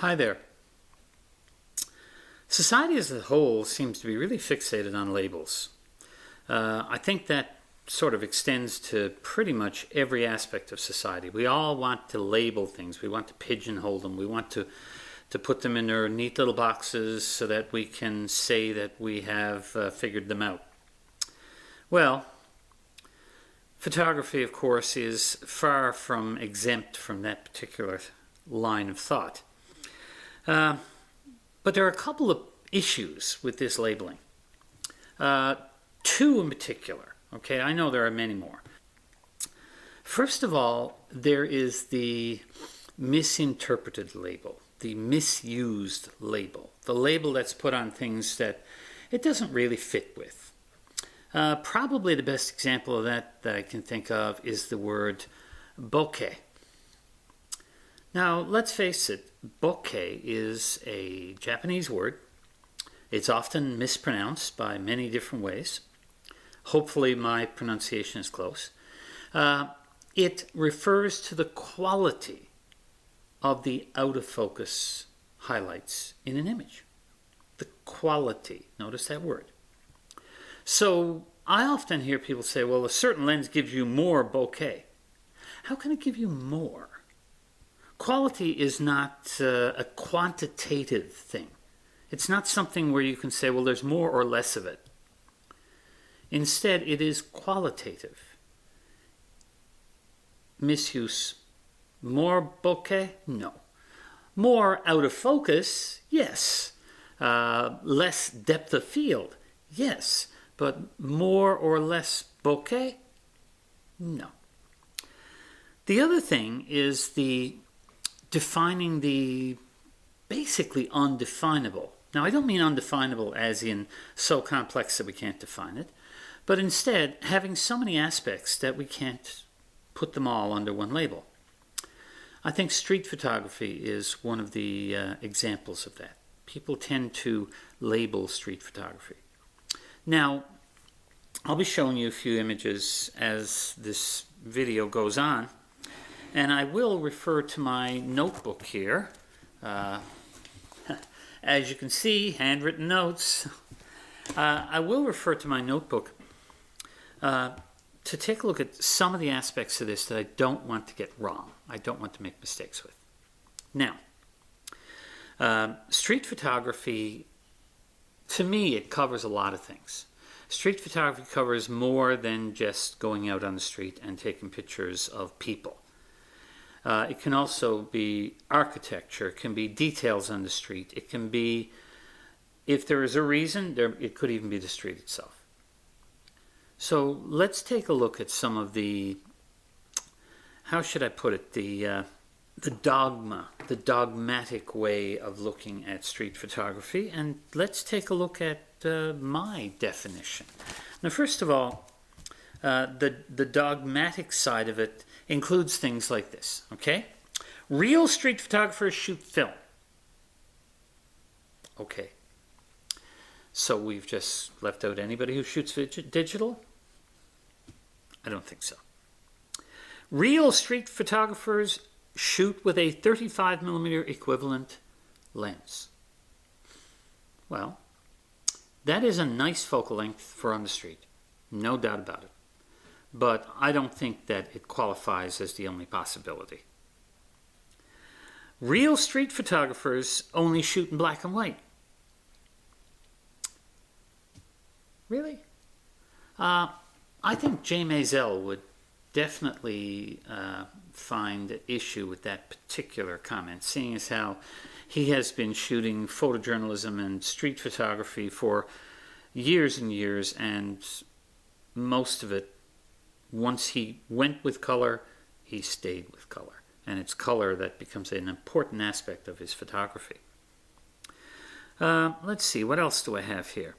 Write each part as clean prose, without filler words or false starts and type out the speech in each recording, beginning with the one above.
Hi there. Society as a whole seems to be really fixated on labels. I think that sort of extends to pretty much every aspect of society. We all want to label things. We want to pigeonhole them. We want to put them in their neat little boxes so that we can say that we have figured them out. Well, photography, of course, is far from exempt from that particular line of thought. But there are a couple of issues with this labeling. Two in particular. Okay, I know there are many more. First of all, there is the misinterpreted label, the misused label, the label that's put on things that it doesn't really fit with. Probably the best example of that I can think of is the word bokeh. Now, let's face it, bokeh is a Japanese word. It's often mispronounced by many different ways. Hopefully my pronunciation is close. It refers to the quality of the out-of-focus highlights in an image. The quality. Notice that word. So I often hear people say, well, a certain lens gives you more bokeh. How can it give you more? Quality is not a quantitative thing. It's not something where you can say, well, there's more or less of it. Instead, it is qualitative. Misuse. More bokeh? No. More out of focus? Yes. Less depth of field? Yes. But more or less bokeh? No. The other thing is the defining the basically undefinable. Now, I don't mean undefinable as in so complex that we can't define it, but instead having so many aspects that we can't put them all under one label. I think street photography is one of the examples of that. People tend to label street photography. Now, I'll be showing you a few images as this video goes on. And I will refer to my notebook here. As you can see, handwritten notes. I will refer to my notebook to take a look at some of the aspects of this that I don't want to get wrong. I don't want to make mistakes with. Now, street photography, to me, it covers a lot of things. Street photography covers more than just going out on the street and taking pictures of people. It can also be architecture, it can be details on the street, it can be, if there is a reason, it could even be the street itself. So let's take a look at some of the, how should I put it, the dogma, the dogmatic way of looking at street photography, and let's take a look at my definition. Now, first of all, the dogmatic side of it includes things like this, okay? Real street photographers shoot film. Okay. So we've just left out anybody who shoots digital? I don't think so. Real street photographers shoot with a 35mm equivalent lens. Well, that is a nice focal length for on the street. No doubt about it. But I don't think that it qualifies as the only possibility. Real street photographers only shoot in black and white. Really? I think Jay Maisel would definitely find issue with that particular comment, seeing as how he has been shooting photojournalism and street photography for years and years, and most of it, once he went with color, he stayed with color. And it's color that becomes an important aspect of his photography. Let's see, what else do I have here?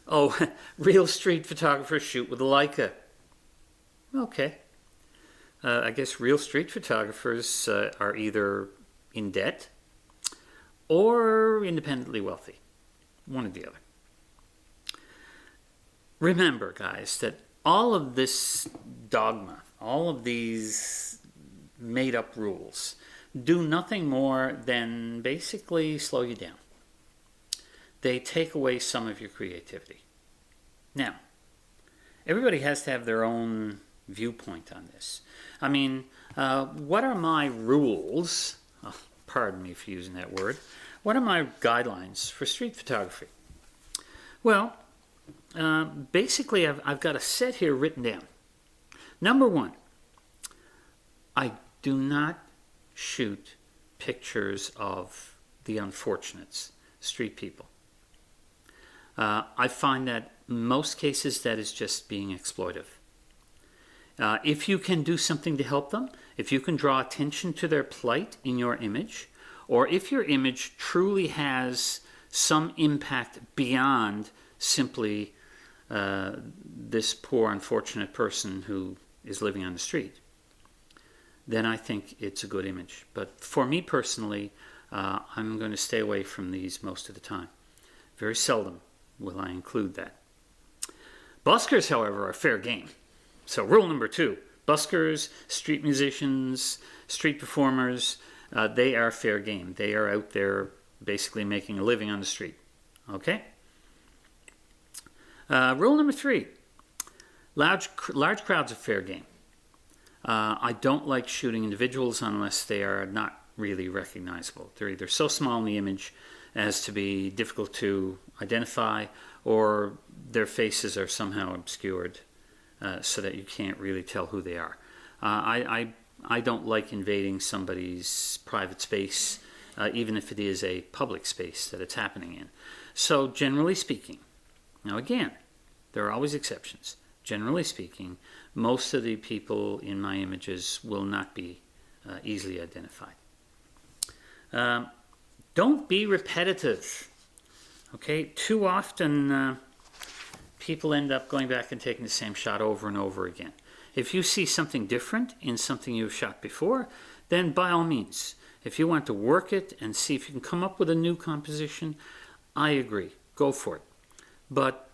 Oh, real street photographers shoot with a Leica. Okay. I guess real street photographers are either in debt or independently wealthy. One or the other. Remember, guys, that all of this dogma, all of these made-up rules do nothing more than basically slow you down. They take away some of your creativity. Now, everybody has to have their own viewpoint on this. I mean, what are my rules? Oh, pardon me for using that word. What are my guidelines for street photography? Well, basically I've got a set here written down. Number one, I do not shoot pictures of the unfortunates, street people. I find that in most cases that is just being exploitive. If you can do something to help them, if you can draw attention to their plight in your image, or if your image truly has some impact beyond simply this poor unfortunate person who is living on the street, then I think it's a good image. But for me personally, I'm going to stay away from these most of the time. Very seldom will I include that. Buskers, however, are fair game. So rule number 2, buskers, street musicians, street performers, they are fair game. They are out there basically making a living on the street. Okay? Rule number 3, large crowds are fair game. I don't like shooting individuals unless they are not really recognizable. They're either so small in the image as to be difficult to identify, or their faces are somehow obscured so that you can't really tell who they are. I don't like invading somebody's private space, even if it is a public space that it's happening in. So generally speaking, now again, there are always exceptions. Generally speaking, most of the people in my images will not be easily identified. Don't be repetitive. Okay, too often people end up going back and taking the same shot over and over again. If you see something different in something you've shot before, then by all means, if you want to work it and see if you can come up with a new composition, I agree. Go for it. But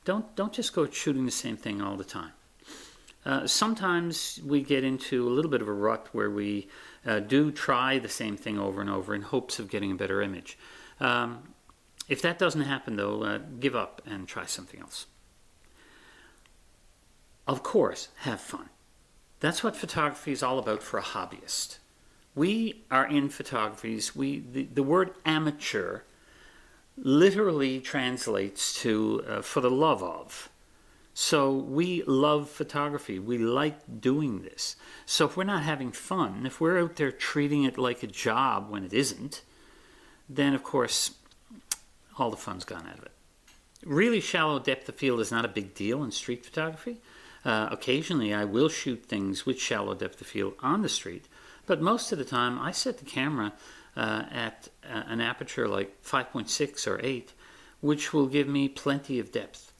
don't just go shooting the same thing all the time. Sometimes we get into a little bit of a rut where we do try the same thing over and over in hopes of getting a better image. If that doesn't happen, though, give up and try something else. Of course, have fun. That's what photography is all about for a hobbyist. We are in photographies. The word amateur literally translates to for the love of. So we love photography. We like doing this. So if we're not having fun, if we're out there treating it like a job when it isn't, then of course all the fun's gone out of it. Really shallow depth of field is not a big deal in street photography. Occasionally I will shoot things with shallow depth of field on the street, but most of the time I set the camera at an aperture like 5.6 or 8, which will give me plenty of depth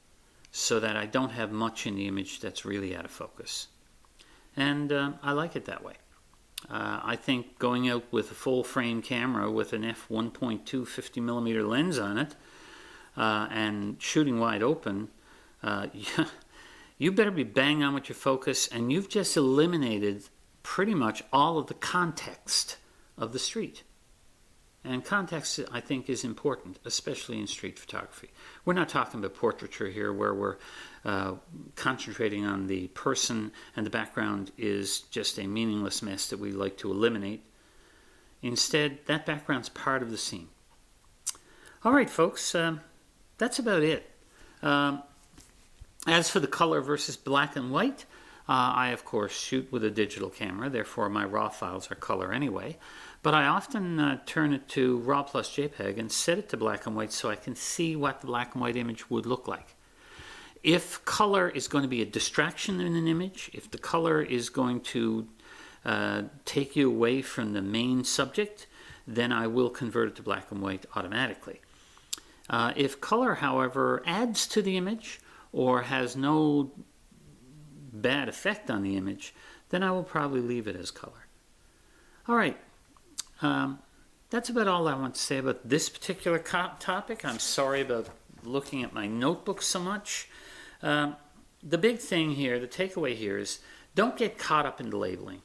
so that I don't have much in the image that's really out of focus. And I like it that way. I think going out with a full frame camera with an f1.2 50mm lens on it and shooting wide open, you better be bang on with your focus, and you've just eliminated pretty much all of the context of the street. And context, I think, is important, especially in street photography. We're not talking about portraiture here where we're concentrating on the person and the background is just a meaningless mess that we like to eliminate. Instead, that background's part of the scene. All right, folks, that's about it. As for the color versus black and white, I, of course, shoot with a digital camera, therefore my RAW files are color anyway. But I often turn it to RAW plus JPEG and set it to black and white so I can see what the black and white image would look like. If color is going to be a distraction in an image, if the color is going to take you away from the main subject, then I will convert it to black and white automatically. If color, however, adds to the image or has no bad effect on the image, then I will probably leave it as color. All right. That's about all I want to say about this particular topic. I'm sorry about looking at my notebook so much. The big thing here, the takeaway here is don't get caught up in the labeling.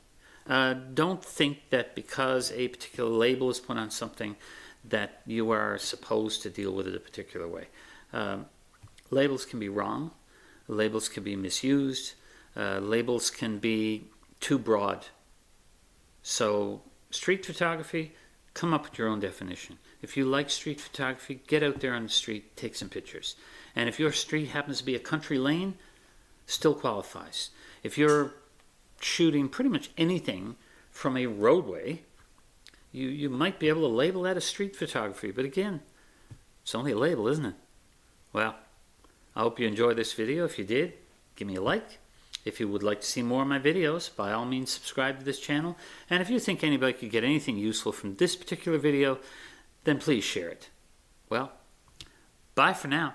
Don't think that because a particular label is put on something that you are supposed to deal with it a particular way. Labels can be wrong. Labels can be misused. Labels can be too broad. So street photography, come up with your own definition. If you like street photography, get out there on the street, take some pictures. And if your street happens to be a country lane, still qualifies. If you're shooting pretty much anything from a roadway, you might be able to label that as street photography. But again, it's only a label, isn't it? Well, I hope you enjoyed this video. If you did, give me a like. If you would like to see more of my videos, by all means subscribe to this channel. And if you think anybody could get anything useful from this particular video, then please share it. Well, bye for now.